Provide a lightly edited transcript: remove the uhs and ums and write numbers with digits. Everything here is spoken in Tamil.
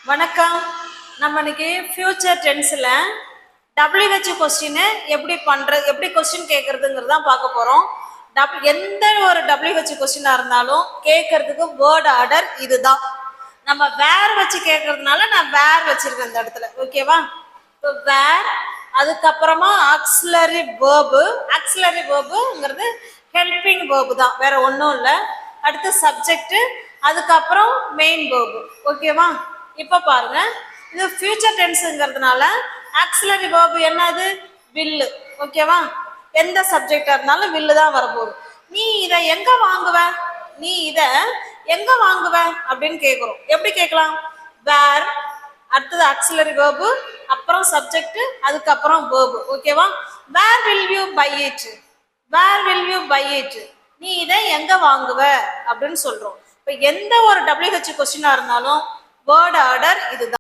வணக்கம். நம்ம இன்னைக்கு ஃபியூச்சர் டென்ஸில் WH கொஸ்டின் எப்படி கொஸ்டின் கேட்கறதுங்கிறது தான் பார்க்க போகிறோம். எந்த ஒரு WH கொஸ்டினாக இருந்தாலும் கேட்கறதுக்கு வேர்ட் ஆர்டர் இதுதான். நம்ம வேர் வச்சு கேட்கறதுனால நான் வேர் வச்சிருக்கேன் இந்த இடத்துல. ஓகேவா? இப்போ வேர், அதுக்கப்புறமா ஆக்சிலரி வேர்பு. ஆக்சிலரி வேர்புங்கிறது ஹெல்பிங் வேர்பு தான், வேற ஒன்றும் இல்லை. அடுத்து சப்ஜெக்ட், அதுக்கப்புறம் மெயின் வேர்பு. ஓகேவா? இப்போ பாருங்க, இது ஃபியூச்சர் டென்ஸுங்கிறதுனால ஆக்சிலரி வேர்பு என்னது? வில்லு. ஓகேவா? எந்த சப்ஜெக்டா இருந்தாலும் வில்லு தான் வரப்போகுது. நீ இதை எங்க வாங்குவ அப்படின்னு கேட்குறோம். எப்படி கேட்கலாம்? வேர், அடுத்தது ஆக்சிலரி வேர்பு, அப்புறம் சப்ஜெக்ட், அதுக்கப்புறம் வேர்பு. ஓகேவா? Where will you buy it, நீ இதை எங்க வாங்குவ அப்படின்னு சொல்றோம். இப்போ எந்த ஒரு WH கொஸ்டினா இருந்தாலும் வேர்ட் ஆர்டர் இதுதான்.